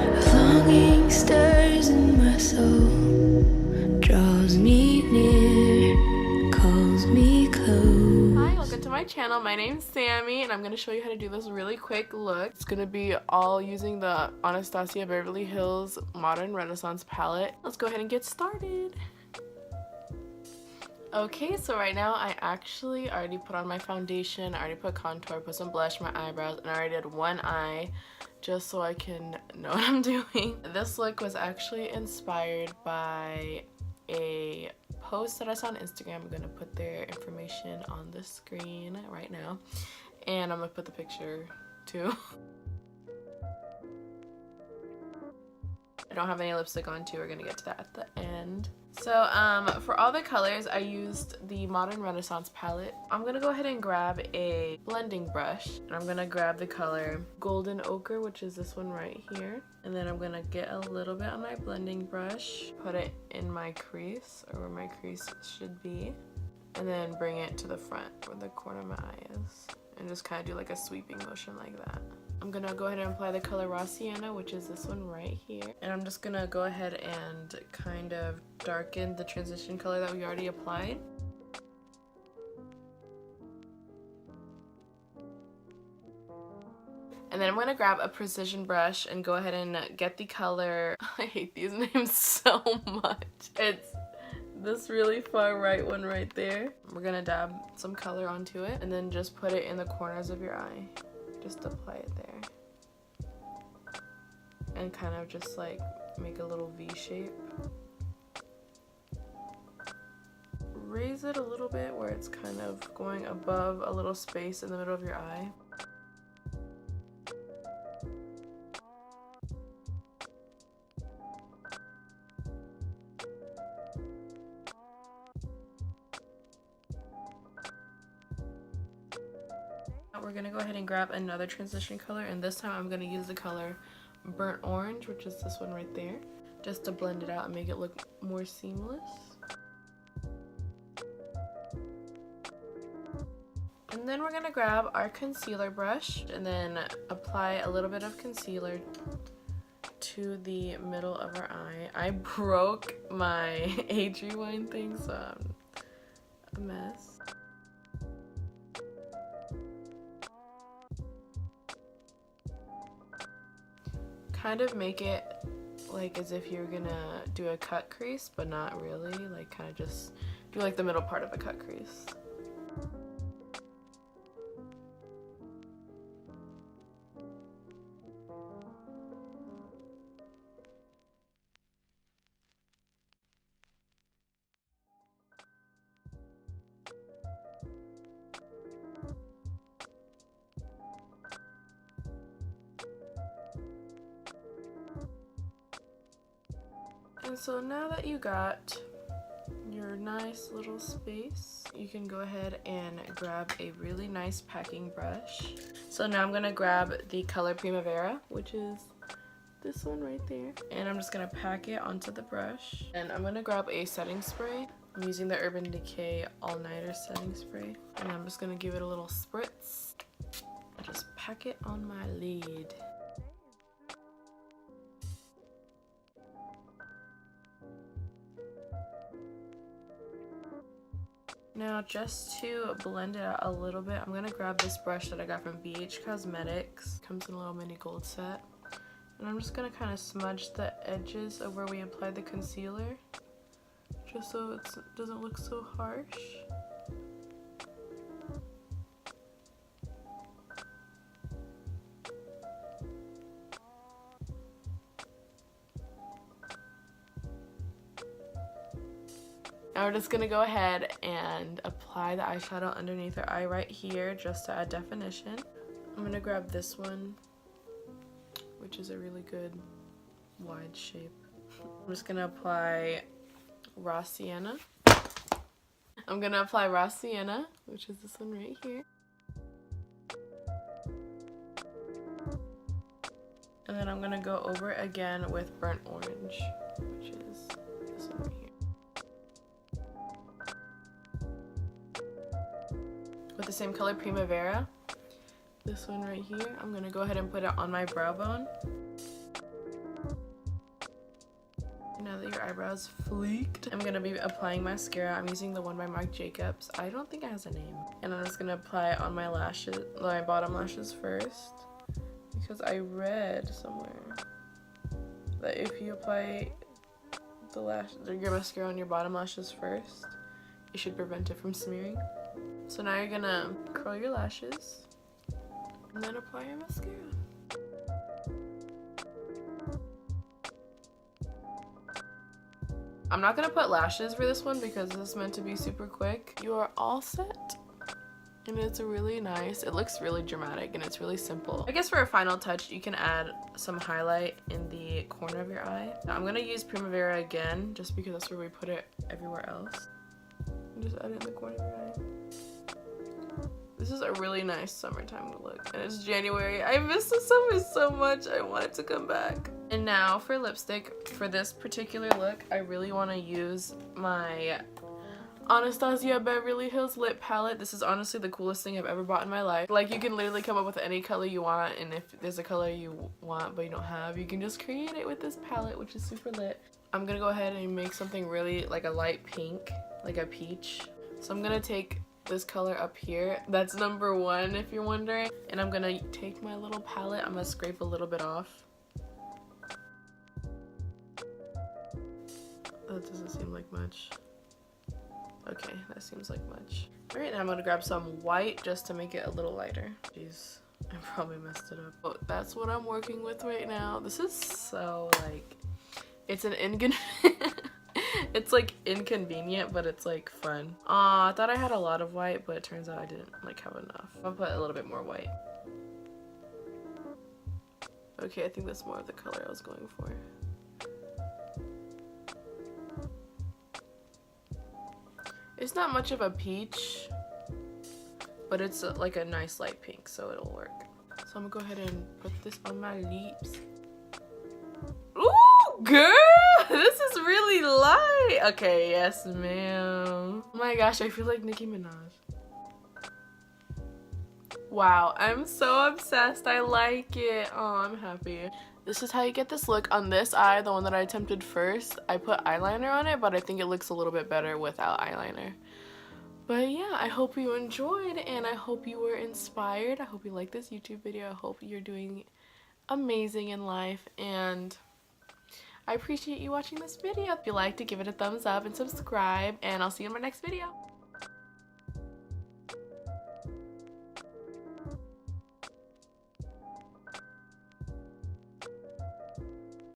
Longing stirs in my soul, draws me near, calls me close. Hi, welcome to my channel. My name's Sammy and I'm going to show you how to do this really quick look. It's going to be all using the Anastasia Beverly Hills Modern Renaissance palette. Let's go ahead and get started. Okay, so right now I actually already put on my foundation, I already put contour, put some blush, my eyebrows, and I already did one eye just so I can know what I'm doing. This look was actually inspired by a post that I saw on Instagram. I'm gonna put their information on the screen right now, and I'm gonna put the picture too. I don't have any lipstick on too. We're gonna get to that at the end. So for all the colors, I used the Modern Renaissance palette. I'm gonna go ahead and grab a blending brush, and I'm gonna grab the color Golden Ochre, which is this one right here. And then I'm gonna get a little bit on my blending brush, put it in my crease, or where my crease should be, and then bring it to the front where the corner of my eye is, and just kind of do like a sweeping motion like that. I'm gonna go ahead and apply the color Raw Sienna, which is this one right here. And I'm just gonna go ahead and kind of darken the transition color that we already applied. And then I'm gonna grab a precision brush and go ahead and get the color, I hate these names so much. It's this really far right one right there. We're gonna dab some color onto it and then just put it in the corners of your eye. Just apply it there and kind of just like make a little V shape. Raise it a little bit where it's kind of going above a little space in the middle of your eye. We're gonna go ahead and grab another transition color, and this time I'm gonna use the color Burnt Orange, which is this one right there, just to blend it out and make it look more seamless. And then we're gonna grab our concealer brush and then apply a little bit of concealer to the middle of our eye. I broke my age rewind thing, so I'm a mess. Kind of make it like as if you're gonna do a cut crease, but not really, like kind of just do like the middle part of a cut crease. And so now that you got your nice little space, you can go ahead and grab a really nice packing brush. So now I'm gonna grab the color Primavera, which is this one right there, and I'm just gonna pack it onto the brush. And I'm gonna grab a setting spray. I'm using the Urban Decay All Nighter setting spray, and I'm just gonna give it a little spritz and just pack it on my lid. Now, just to blend it out a little bit, I'm gonna grab this brush that I got from BH Cosmetics. Comes in a little mini gold set. And I'm just gonna kind of smudge the edges of where we applied the concealer, just so it doesn't look so harsh. Now we're just gonna go ahead and apply the eyeshadow underneath our eye right here just to add definition. I'm gonna grab this one, which is a really good wide shape. I'm just gonna apply Raw Sienna. I'm gonna apply Raw Sienna, which is this one right here. And then I'm gonna go over it again with Burnt Orange, which is this one right here. With the same color Primavera, this one right here, I'm gonna go ahead and put it on my brow bone. your eyebrows fleeked. I'm gonna be applying mascara. I'm using the one by Marc Jacobs. I don't think it has a name. And I'm just gonna apply it on my lashes, my bottom lashes first, because I read somewhere that if you apply the your mascara on your bottom lashes first, it should prevent it from smearing. So now you're gonna curl your lashes and then apply your mascara. I'm not gonna put lashes for this one because this is meant to be super quick. You are all set. And it's really nice. It looks really dramatic and it's really simple. I guess for a final touch, you can add some highlight in the corner of your eye. Now, I'm gonna use Primavera again, just because that's where we put it everywhere else. And just add it in the corner of your eye. This is a really nice summertime look. And it's January. I miss the summer so much. I want it to come back. And now for lipstick, for this particular look, I really wanna use my Anastasia Beverly Hills lip palette. This is honestly the coolest thing I've ever bought in my life. Like, you can literally come up with any color you want, and if there's a color you want but you don't have, you can just create it with this palette, which is super lit. I'm gonna go ahead and make something really like a light pink, like a peach. So I'm gonna take this color up here. That's number 1 if you're wondering. And I'm gonna take my little palette. I'm gonna scrape a little bit off. That doesn't seem like much. Okay, that seems like much. Alright, now I'm gonna grab some white just to make it a little lighter. Jeez, I probably messed it up. But that's what I'm working with right now. This is so, like, it's an it's like inconvenient, but it's like fun. I thought I had a lot of white, but it turns out I didn't like have enough. I'll put a little bit more white. Okay, I think that's more of the color I was going for. It's not much of a peach, but it's like a nice light pink, so it'll work. So I'm gonna go ahead and put this on my lips. Ooh, girl, this is really light. Okay, yes, ma'am. Oh my gosh, I feel like Nicki Minaj. Wow, I'm so obsessed. I like it. Oh, I'm happy. This is how you get this look on this eye, the one that I attempted first. I put eyeliner on it, but I think it looks a little bit better without eyeliner. But yeah, I hope you enjoyed and I hope you were inspired. I hope you liked this YouTube video. I hope you're doing amazing in life, and I appreciate you watching this video. If you liked it, give it a thumbs up and subscribe, and I'll see you in my next video.